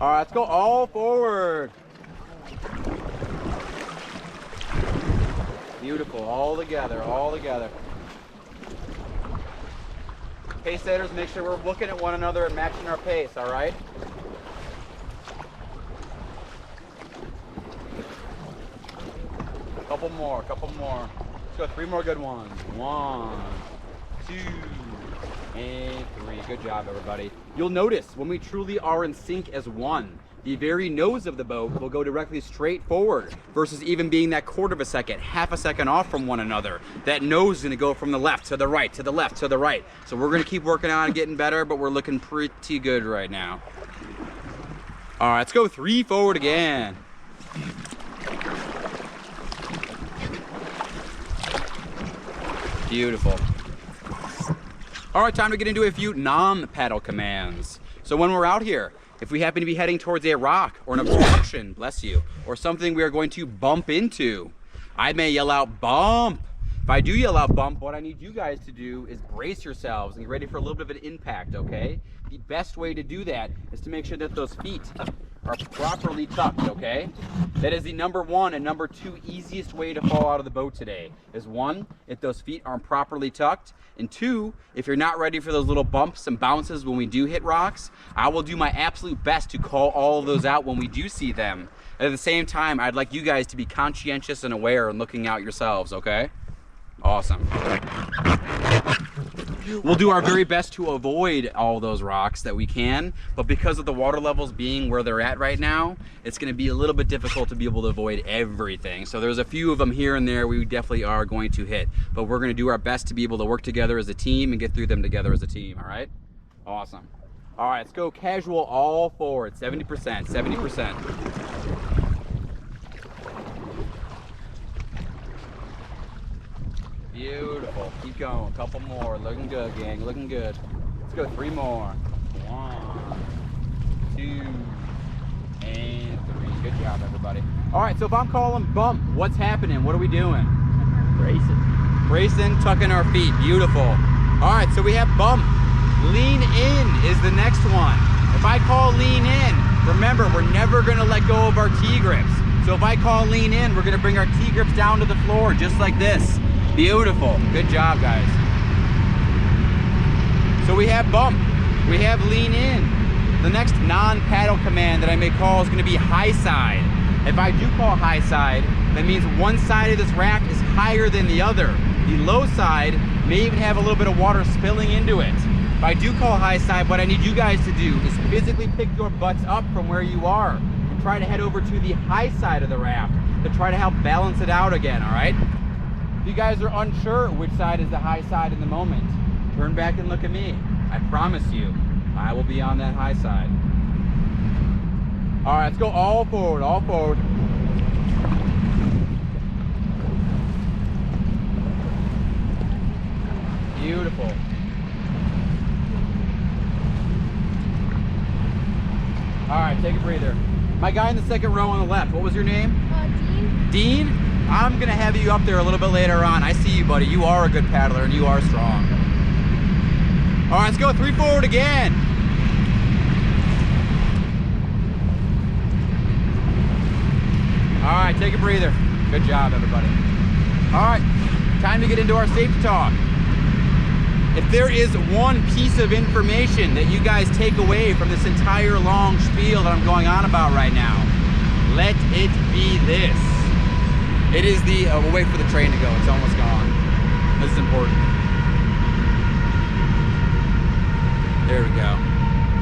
All right, let's go all forward. Beautiful, all together, all together. Pace setters, make sure we're looking at one another and matching our pace, all right? Couple more, couple more. Let's go 3 more good ones. 1, 2, and 3. Good job, everybody. You'll notice when we truly are in sync as one, the very nose of the boat will go directly straight forward versus even being that quarter of a second, half a second off from one another. That nose is gonna go from the left to the right, to the left, to the right. So we're gonna keep working on getting better, but we're looking pretty good right now. All right, let's go 3 forward again. Beautiful. All right, time to get into a few non-paddle commands. So when we're out here, if we happen to be heading towards a rock or an obstruction, bless you, or something we are going to bump into, I may yell out bump. If I do yell out bump, what I need you guys to do is brace yourselves and get ready for a little bit of an impact, okay? The best way to do that is to make sure that those feet are properly tucked, okay? That is the number 1 and number 2 easiest way to fall out of the boat today. Is 1, if those feet aren't properly tucked, and 2, if you're not ready for those little bumps and bounces when we do hit rocks, I will do my absolute best to call all of those out when we do see them. At the same time, I'd like you guys to be conscientious and aware and looking out yourselves, okay? Awesome. We'll do our very best to avoid all those rocks that we can, but because of the water levels being where they're at right now, it's going to be a little bit difficult to be able to avoid everything. So there's a few of them here and there we definitely are going to hit, but we're going to do our best to be able to work together as a team and get through them together as a team, all right? Awesome. All right, let's go casual all forward, 70%, 70%. Beautiful. Keep going. Couple more. Looking good, gang. Looking good. Let's go 3 more. 1, 2, and 3. Good job, everybody. All right, so if I'm calling bump, what's happening? What are we doing? Bracing. Bracing, tucking our feet. Beautiful. All right, so we have bump. Lean in is the next one. If I call lean in, remember, we're never going to let go of our T-grips. So if I call lean in, we're going to bring our T-grips down to the floor just like this. Beautiful. Good job, guys. So we have bump. We have lean in. The next non-paddle command that I may call is going to be high side. If I do call high side, that means one side of this raft is higher than the other. The low side may even have a little bit of water spilling into it. If I do call high side, what I need you guys to do is physically pick your butts up from where you are and try to head over to the high side of the raft to try to help balance it out again, all right? If you guys are unsure which side is the high side in the moment, turn back and look at me. I promise you, I will be on that high side. All right, let's go all forward, all forward. Beautiful. All right, take a breather. My guy in the second row on the left, what was your name? Dean. Dean? I'm gonna have you up there a little bit later on. I see you, buddy. You are a good paddler and you are strong. All right, let's go 3 forward again. All right, take a breather. Good job, everybody. All right, time to get into our safety talk. If there is one piece of information that you guys take away from this entire long spiel that I'm going on about right now, let it be this. It is the, we'll wait for the train to go. It's almost gone. This is important. There we go.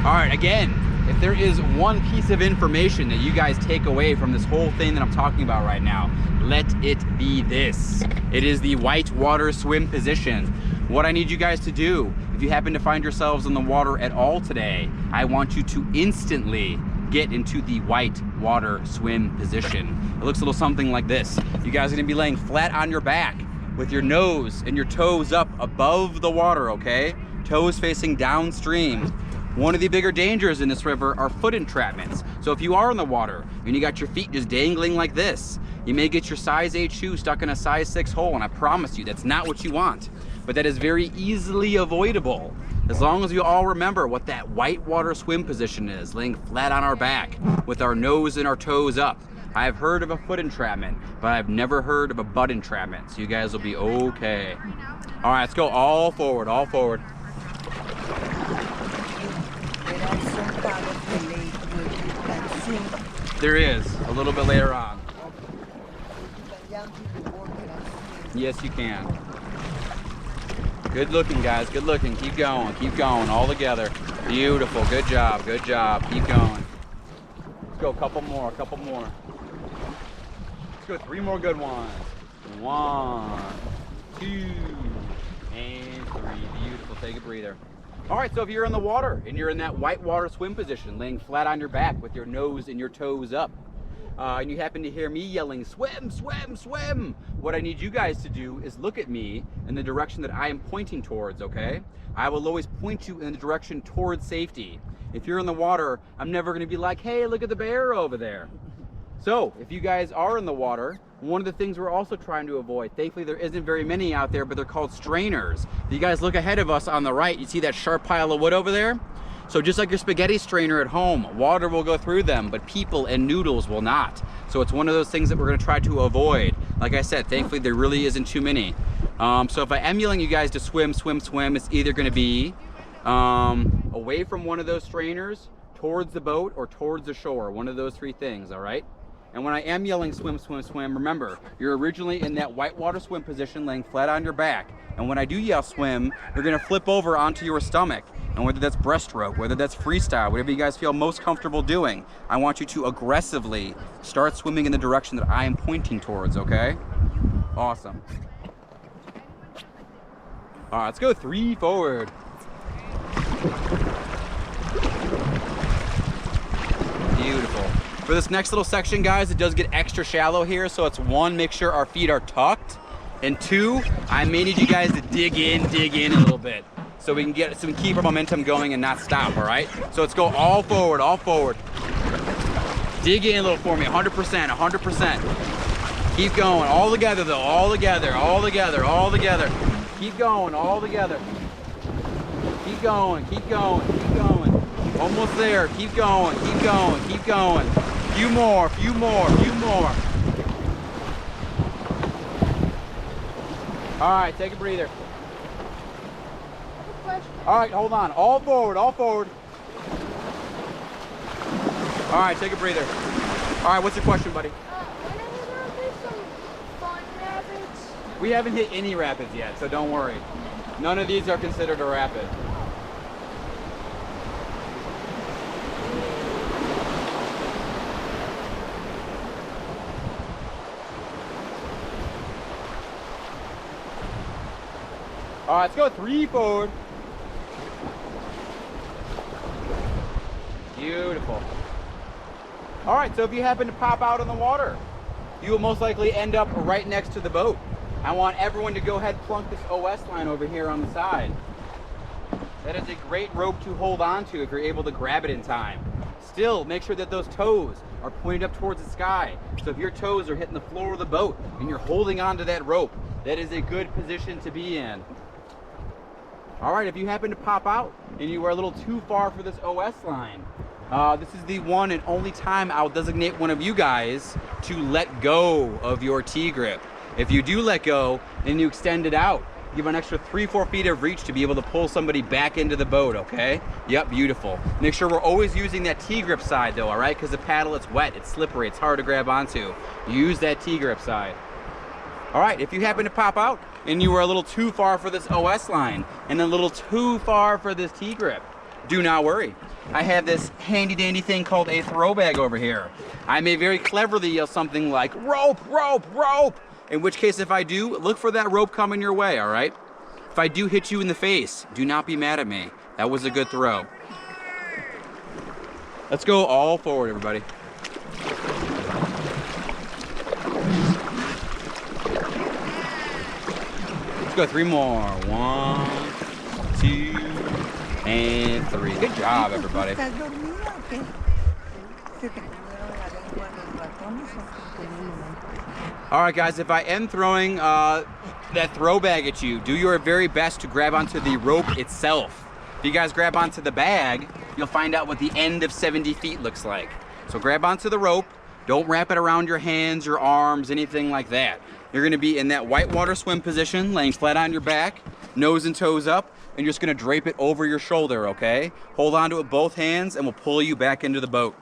All right, again, if there is one piece of information that you guys take away from this whole thing that I'm talking about right now, let it be this. It is the whitewater swim position. What I need you guys to do, if you happen to find yourselves in the water at all today, I want you to instantly get into the white water swim position. It looks a little something like this. You guys are gonna be laying flat on your back with your nose and your toes up above the water, okay? Toes facing downstream. One of the bigger dangers in this river are foot entrapments. So if you are in the water and you got your feet just dangling like this, you may get your size 8 shoe stuck in a size 6 hole, and I promise you that's not what you want. But that is very easily avoidable. As long as you all remember what that whitewater swim position is, laying flat on our back with our nose and our toes up. I've heard of a foot entrapment, but I've never heard of a butt entrapment, so you guys will be okay. All right, let's go all forward, all forward. There is, a little bit later on. Yes, you can. Good looking, guys, good looking. Keep going, all together. Beautiful, good job, keep going. Let's go a couple more, Let's go 3 more good ones. 1, 2, and 3. Beautiful, take a breather. All right, so if you're in the water and you're in that whitewater swim position, laying flat on your back with your nose and your toes up, and you happen to hear me yelling, swim, swim, swim, what I need you guys to do is look at me in the direction that I am pointing towards, okay? I will always point you in the direction towards safety. If you're in the water, I'm never gonna be like, hey, look at the bear over there. So if you guys are in the water, one of the things we're also trying to avoid, thankfully there isn't very many out there, but they're called strainers. If you guys look ahead of us on the right, you see that sharp pile of wood over there? So just like your spaghetti strainer at home, water will go through them, but people and noodles will not. So it's one of those things that we're gonna try to avoid. Like I said, thankfully there really isn't too many. So if I am yelling you guys to swim, swim, swim, it's either gonna be away from one of those strainers, towards the boat, or towards the shore. One of those 3 things, all right? And when I am yelling swim, swim, swim, remember, you're originally in that whitewater swim position laying flat on your back. And when I do yell swim, you're gonna flip over onto your stomach. And whether that's breaststroke, whether that's freestyle, whatever you guys feel most comfortable doing, I want you to aggressively start swimming in the direction that I am pointing towards, okay? Awesome. All right, let's go 3 forward. Beautiful. For this next little section, guys, it does get extra shallow here. So it's 1, make sure our feet are tucked. And 2, I may need you guys to dig in a little bit so we can keep our momentum going and not stop, all right? So let's go all forward, all forward. Dig in a little for me, 100%, 100%. Keep going, all together though, all together, all together, all together. Keep going, all together. Keep going, keep going, keep going. Almost there, keep going, keep going, keep going. Few more, few more, few more. All right, take a breather. All right, hold on, all forward, all forward. All right, take a breather. All right, what's your question, buddy? When are there be some fun rapids? We haven't hit any rapids yet, so don't worry. None of these are considered a rapid. All right, let's go 3 forward. Beautiful. All right, so if you happen to pop out in the water, you will most likely end up right next to the boat. I want everyone to go ahead and plunk this OS line over here on the side. That is a great rope to hold on to if you're able to grab it in time. Still, make sure that those toes are pointed up towards the sky. So if your toes are hitting the floor of the boat and you're holding onto that rope, that is a good position to be in. All right, if you happen to pop out and you are a little too far for this OS line, this is the one and only time I'll designate one of you guys to let go of your T-grip. If you do let go and you extend it out, give an extra 3-4 feet of reach to be able to pull somebody back into the boat, okay? Yep, beautiful. Make sure we're always using that T-grip side though, all right? Because the paddle, it's wet, it's slippery, it's hard to grab onto. Use that T-grip side. All right, if you happen to pop out and you were a little too far for this OS line and a little too far for this T-grip, do not worry. I have this handy dandy thing called a throw bag over here. I may very cleverly yell something like rope, rope, rope. In which case, if I do, look for that rope coming your way, all right? If I do hit you in the face, do not be mad at me. That was a good throw. Let's go all forward, everybody. Let's go 3 more. 1, 2, and 3. Good job, everybody. All right, guys, if I am throwing that throw bag at you, do your very best to grab onto the rope itself. If you guys grab onto the bag, you'll find out what the end of 70 feet looks like. So grab onto the rope. Don't wrap it around your hands, your arms, anything like that. You're gonna be in that whitewater swim position, laying flat on your back, nose and toes up, and you're just gonna drape it over your shoulder, okay? Hold on to it with both hands and we'll pull you back into the boat.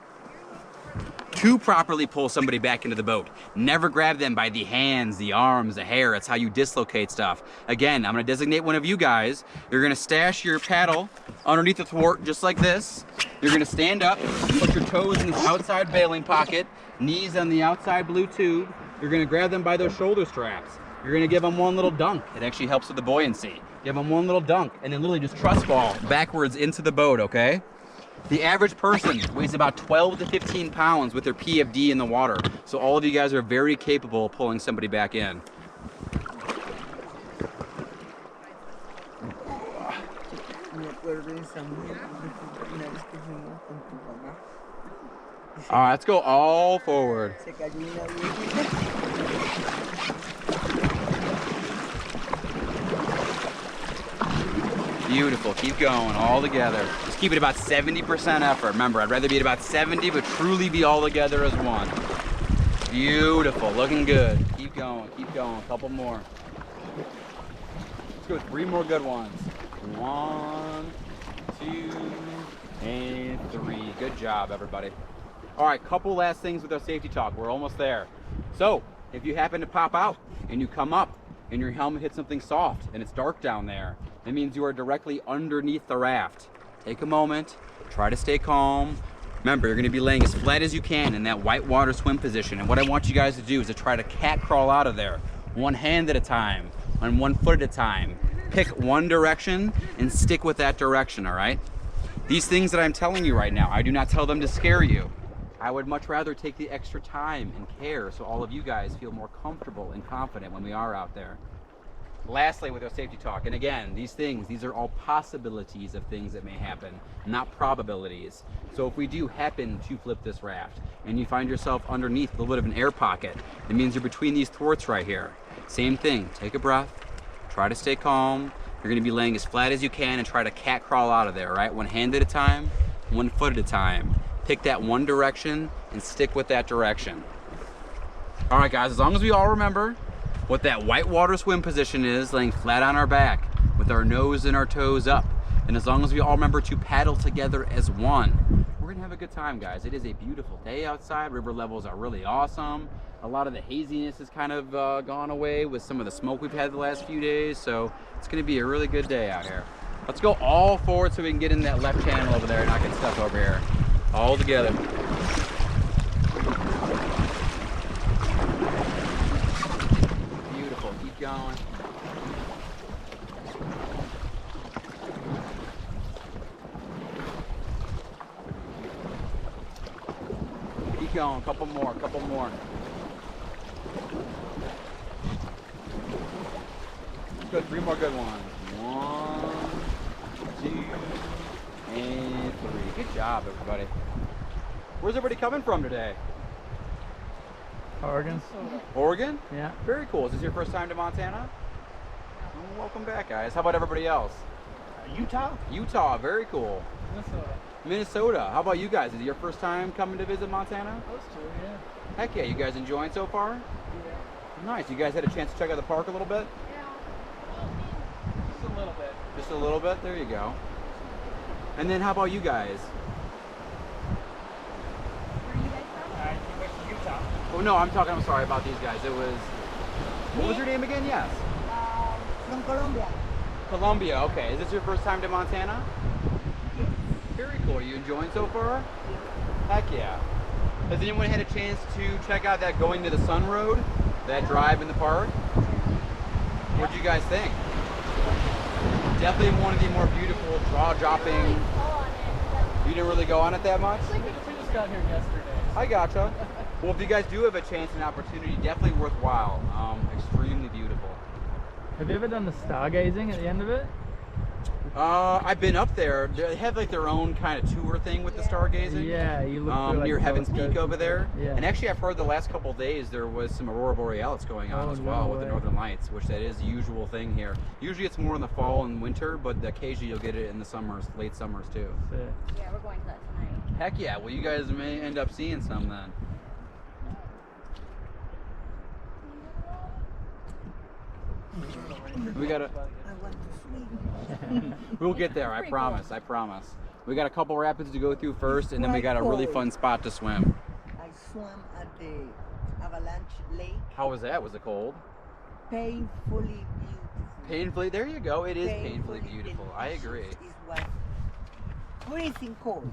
To properly pull somebody back into the boat, never grab them by the hands, the arms, the hair. It's how you dislocate stuff. Again, I'm gonna designate one of you guys. You're gonna stash your paddle underneath the thwart just like this. You're gonna stand up, put your toes in this outside bailing pocket, knees on the outside blue tube. You're gonna grab them by those shoulder straps. You're gonna give them one little dunk. It actually helps with the buoyancy. Give them one little dunk and then literally just trust fall backwards into the boat, okay? The average person weighs about 12 to 15 pounds with their PFD in the water. So all of you guys are very capable of pulling somebody back in. All right, let's go all forward. Beautiful, keep going, all together. Just keep it about 70% effort. Remember, I'd rather be at about 70, but truly be all together as one. Beautiful, looking good. Keep going, a couple more. Let's go 3 more good ones. 1, 2, and 3. Good job, everybody. All right, couple last things with our safety talk. We're almost there. So, if you happen to pop out and you come up and your helmet hits something soft and it's dark down there, it means you are directly underneath the raft. Take a moment, try to stay calm. Remember, you're gonna be laying as flat as you can in that whitewater swim position. And what I want you guys to do is to try to cat crawl out of there, one hand at a time, on 1 foot at a time. Pick one direction and stick with that direction, all right? These things that I'm telling you right now, I do not tell them to scare you. I would much rather take the extra time and care so all of you guys feel more comfortable and confident when we are out there. Lastly, with our safety talk, and again, these are all possibilities of things that may happen, not probabilities. So if we do happen to flip this raft and you find yourself underneath a little bit of an air pocket, it means you're between these thwarts right here. Same thing, take a breath, try to stay calm. You're gonna be laying as flat as you can and try to cat crawl out of there, right? 1 hand at a time, 1 foot at a time. Pick that one direction and stick with that direction. All right, guys, as long as we all remember what that whitewater swim position is, laying flat on our back with our nose and our toes up, and as long as we all remember to paddle together as one, we're gonna have a good time, guys. It is a beautiful day outside. River levels are really awesome. A lot of the haziness has kind of gone away with some of the smoke we've had the last few days, so it's gonna be a really good day out here. Let's go all forward so we can get in that left channel over there and not get stuck over here. All together. Beautiful, keep going. Keep going, couple more. Let's go 3 more good ones. 1, 2, and 3. Good job, everybody. Where's everybody coming from today? Oregon. Oregon? Yeah. Very cool. Is this your first time to Montana? Well, welcome back, guys. How about everybody else? Utah. Utah, very cool. Minnesota. Minnesota. How about you guys? Is it your first time coming to visit Montana? Those two, yeah. Heck yeah, you guys enjoying so far? Yeah. Nice. You guys had a chance to check out the park a little bit? Just a little bit. Just a little bit? There you go. And then how about you guys? Utah. Oh no, I'm sorry about these guys. It was, what was your name again? Yes. From Colombia. Colombia, okay. Is this your first time to Montana? Yes. Very cool. Are you enjoying so far? Heck yeah. Has anyone had a chance to check out that Going to the Sun Road? That drive in the park? What'd you guys think? Definitely one of the more beautiful, jaw-dropping. You didn't really go on it that much? We just got here yesterday. I gotcha. Well, if you guys do have a chance and opportunity, definitely worthwhile. Extremely beautiful. Have you ever done the stargazing at the end of it? I've been up there. They have like their own kind of tour thing with the stargazing. Yeah, you look through, like, near Heaven's Peak telescopes over and there. stuff. Yeah. And actually, I've heard the last couple of days there was some aurora borealis going on Oh, as well no with the way. northern lights, which that is the usual thing here. Usually it's more in the fall and winter, but occasionally you'll get it in the summers, late summers too. Sick. Yeah, we're going to that tonight. Heck yeah! Well, you guys may end up seeing some then. We gotta. We'll get there. I Pretty promise. I promise. We got a couple rapids to go through first, and then we got a really fun spot to swim. I swam at the Avalanche Lake. How was that? Was it cold? Painfully beautiful. Painfully. There you go. It is painfully beautiful. I delicious. agree. It was freezing cold.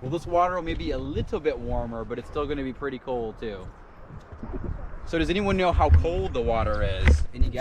Well, this water may be a little bit warmer, but it's still going to be pretty cold too. So does anyone know how cold the water is? Any guess?